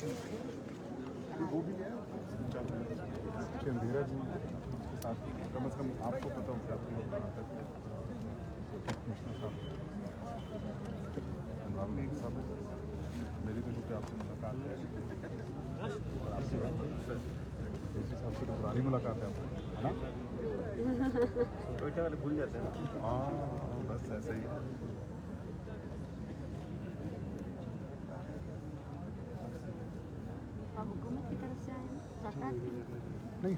वो भी है अंधेरा जी उसके साथ कम से कम आपको पता हो कि आपके लोग कर्नाटक कमिश्नर साहब एनवायरमेंट साहब मेरी तो जो कि आपसे मुलाकात है और आपसे दूसरे साहब से तो पुरानी मुलाकात है आपको, है ना? वाले भूल जाते हैं। हाँ बस ऐसे ही। हुकूमत की तरफ से आए हैं सरकार की? नहीं,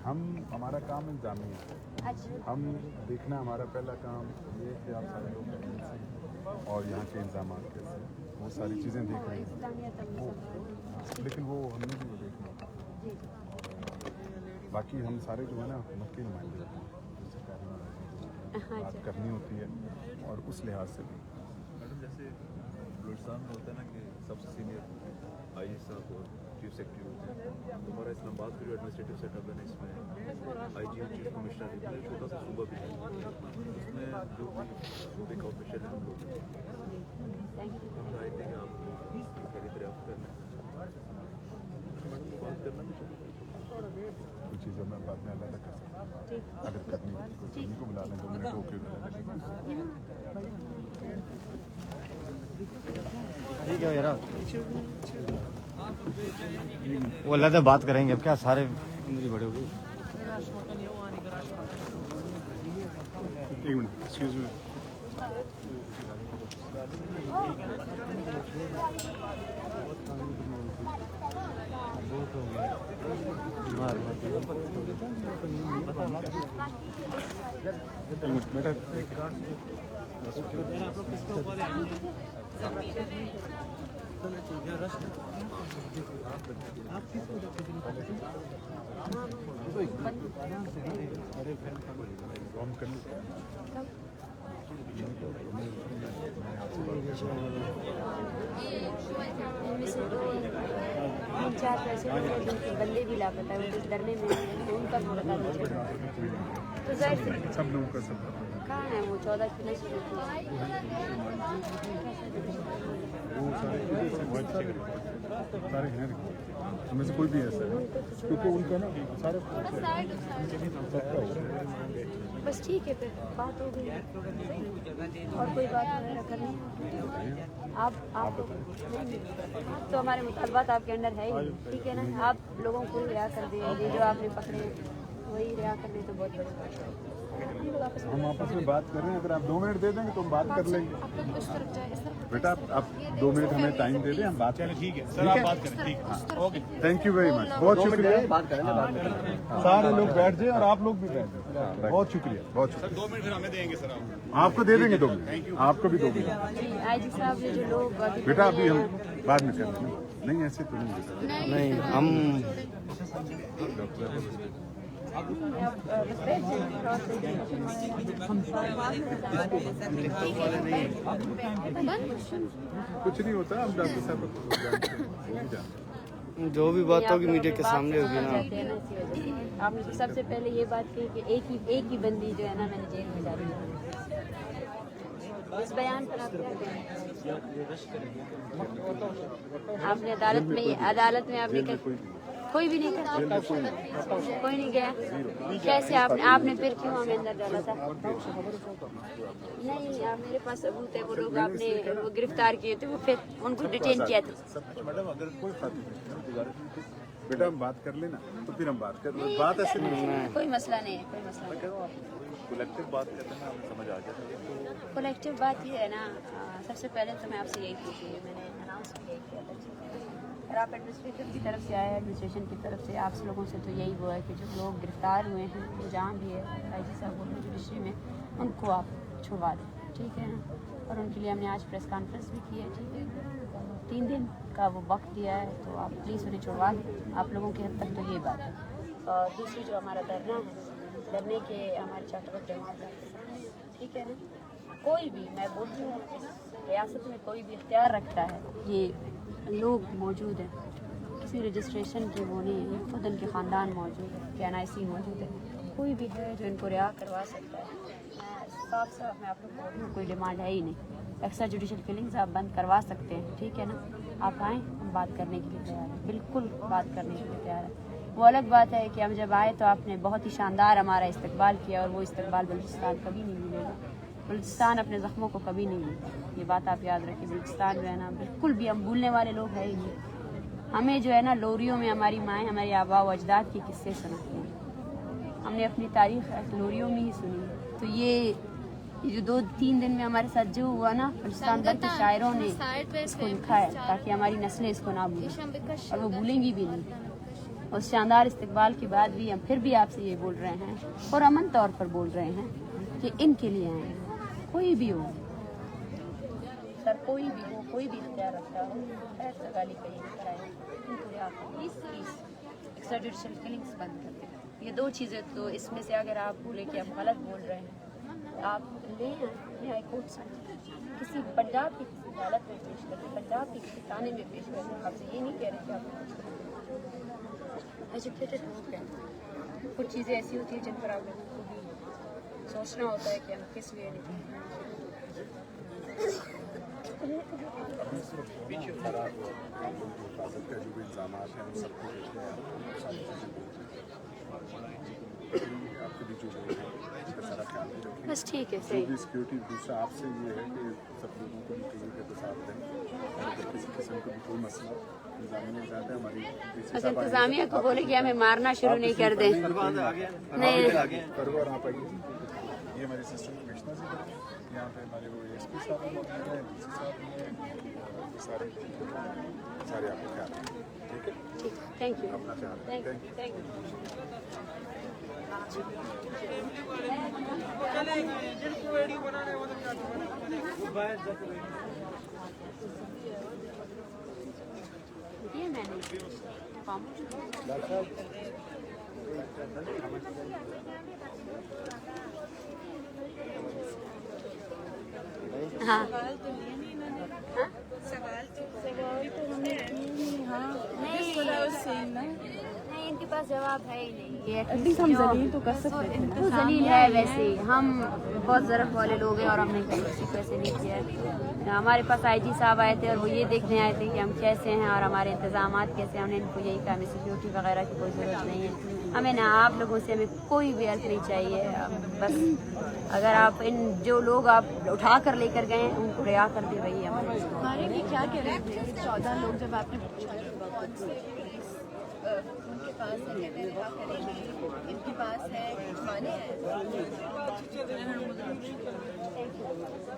हमारा काम इंतजामी है। अच्छा, हम देखना हमारा पहला काम ये है कि आप सारे लोग और यहाँ के इंतजाम कैसे वो सारी चीज़ें देख रहे हैं वो, लेकिन वो हमने भी वो देखना होता है। बाकी हम सारे जो है ना हुकूमत के नुमाइंदे होते हैं, सरकारी बात करनी होती है और उस लिहाज से भी मैडम जैसे बलूचिस्तान में होता है ना कि सबसे सीनियर आई साहब और चीफ सेक्रेटरी होते हैं, हमारा इस्लामाबाद का जो एडमिनिस्ट्रेटिव सेटअप है ना इसमें IG और चीफ कमिश्नर है, छोटा सा सूबा भी है, उसमें जो सूबे का ऑफिशियल है हम लोग हम चाहते हैं कि आप खरीद दरियाफ्त करना मैडम को बात करना भी चाहिए। कुछ चीज़ें मैं बाद में अलग कर सकता हूँ अगर करनी किसी को बुला लें 2 मिनट ओके ठीक है यार वो अलग बात करेंगे अब क्या सारे बड़े हो गए। एक मिनट एक्सक्यूज मी चार पैसे बंदे भी लापता है उस धरने में उनका भी बता दीजिए। तो जाहिर सब लोगों का सब कहाँ है वो 14 किलो से वो सारे हैं उनमें से कोई भी ऐसा है क्योंकि उनका ना सारे बस ठीक है फिर बात हो गई और कोई बात वगैरह करनी आप तो हमारे मुतालबात आपके अंदर है ही ठीक है ना। आप लोगों को रिहा कर देंगे जो आपने पकड़े वही रिहा कर ले तो बहुत बड़ी बात है। हम आपस में बात कर रहे हैं, अगर आप 2 मिनट दे देंगे तो हम बात कर लेंगे। बेटा आप 2 मिनट हमें टाइम दे दें, हम बात करें। ठीक है सर, आप बात करें। ठीक है okay, thank you very much, बहुत शुक्रिया। बात करेंगे सारे लोग बैठ जाए और आप लोग भी बैठ जाए। बहुत शुक्रिया, बहुत शुक्रिया। 2 मिनट हमें देंगे सर, आपको दे देंगे 2 मिनट, आपको भी 2 मिनट। IG साहब ने जो लोग बेटा अभी हम बाद में कर लेंगे। नहीं ऐसे तो नहीं हम कुछ नहीं होता, हम डॉक्टर साहब जो भी बात होगी मीडिया के सामने होगी ना। आपने सबसे पहले ये बात कही कि एक ही बंदी जो है ना मैंने जेल में डाली। इस बयान पर आप क्या कहें? आपने अदालत में आपने कोई भी नहीं गया, कोई नहीं गया। कैसे आपने फिर क्यों हमें अंदर डाला था? नहीं, आप मेरे पास सबूत है, वो लोग आपने वो गिरफ्तार किए थे, वो फिर उनको डिटेन किया था। मैडम अगर कोई बेटा हम बात कर लेना तो फिर हम बात कर लें, बात ऐसे नहीं। कोई मसला नहीं है, कोई मसला नहीं। कलेक्टिव बात करते हैं ना, हमें समझ आ जाता है। कलेक्टिव बात ये है ना, सबसे पहले तो मैं आपसे यही पूछी, मैंने अनाउंस किया था और आप एडमिनिस्ट्रेशन की तरफ से आए, एडमिनिस्ट्रेशन की तरफ से आप लोगों से तो यही हुआ है कि जो लोग गिरफ्तार हुए हैं, वो जहाँ भी है IG साहब बोल रहे जुडिशरी में, उनको आप छुड़वा दें, ठीक है ना। और उनके लिए हमने आज प्रेस कॉन्फ्रेंस भी की है, ठीक है। 3 दिन का वो वक्त दिया है, तो आप प्लीज़ उन्हें छुड़वा दें। आप लोगों के हद तक तो ये बात है। और दूसरी जो हमारा धरना है, धरने के हमारे चार्टर जमात है, ठीक है ना। कोई भी, मैं बोलती हूँ इस रियासत में कोई भी इख्तियार रखता है, ये लोग मौजूद हैं, किसी रजिस्ट्रेशन की वो नहीं है, खुद उनके ख़ानदान मौजूद है, NIC मौजूद है, कोई भी है जो इनको रिहा करवा सकता है। साफ साफ मैं आप लोग को कोई डिमांड है ही नहीं। एक्स्ट्रा जुडिशल किलिंग्स आप बंद करवा सकते हैं, ठीक है ना। आप आएँ, हम बात करने के लिए तैयार है, बिल्कुल बात करने के लिए तैयार है। वो अलग बात है कि हम जब आए तो आपने बहुत ही शानदार हमारा इस्तकबाल किया, और वो इस्तकबाल बलूचिस्तान कभी नहीं मिलेगा। बलूचिस्तान अपने ज़ख्मों को कभी नहीं मिलता, ये बात आप याद रखिए। बलूचिस्तान जो है ना, बिल्कुल भी हम भूलने वाले लोग हैं ही नहीं। हमें जो है ना, लोरियों में हमारी माएँ, हमारे आबा व अजदाद के किस्से सुनाती हैं, हमने अपनी तारीख़ लोरियों में ही सुनी। तो ये जो 2-3 दिन में हमारे साथ जो हुआ ना, बलूचिस्तान भर के शायरों ने इसको लिखा है ताकि हमारी नस्लें इसको ना भूलें, और वो भूलेंगी भी नहीं। उस शानदार इस्तकबाल के बाद भी हम फिर भी आपसे ये बोल रहे हैं, और अमन तौर पर बोल रहे हैं कि इनके लिए आए हैं। कोई भी हो सर, कोई भी हो, कोई भी इख्तियार रखता हो, ऐसा गाली कहीं कराए, प्लीज़ एक्स्ट्राडिशनल किलिंग्स बंद कर दें। ये 2 चीज़ें, तो इसमें से अगर आप बोले कि आप गलत बोल रहे हैं, आप ले हाई कोर्ट से किसी पंजाब की किसी अदालत में पेश करें, पंजाब के किसी थाने में पेश करें। आपसे ये नहीं कह रहे कि आप एजुकेटेड लोग हैं, कुछ चीज़ें ऐसी होती हैं जिन पर आप लोगों को भी सोचना होता है कि हम किस लिए नहीं। खराब हिफाजत का जो भी इल्ज़ाम हैं वो सब कुछ आपके भी जो सारा ख्याल रखें। बस ठीक है, जो सही। भी सिक्योरिटी दूसरा आपसे ये है कि सब लोगों को भी कहीं के साथ दें, और किसी किस्म का भी कोई मसला इंतजामिया ज़्यादा है हमारी। बस इंतजामिया को बोले कि हमें मारना शुरू नहीं कर दें। नहीं, परवर आप आइए, ये हमारे असिस्टेंट कमिश्नर से करें, यहाँ पे हमारे वो एसपी साहब मौजूद हैं, डीसी साहब भी हैं, सारे आपको ख्याल रखें, ठीक है? थैंक यू, अपना ख्याल थैंक रखें, यू, थैंक यू। ये मैंने फॉर्म हाँ, नहीं, इनके पास जवाब है ही नहीं। एटलीस्ट हम जलील तो कर सकते हैं, तो जलील है वैसे ही। हम बहुत ज़रफ़ वाले लोग हैं और हमने कहीं किसी को ऐसे नहीं किया है। हमारे पास आईजी साहब आए थे और वो ये देखने आए थे कि हम कैसे हैं और हमारे इंतज़ामात कैसे हैं। हमने इनको यही कहा, हमें सिक्योरिटी वगैरह की कोई ज़रूरत नहीं है, हमें ना आप लोगों से हमें कोई भी हेल्प नहीं चाहिए। बस अगर आप इन जो लोग आप उठा कर लेकर गए हैं उनको रिहा कर दे, वही हमारे लिए क्या कह रहे थे 14 लोग जब आपने पूछा उनके पास है, कहते हैं रिहा करेंगे, इनके पास है, माने हैं।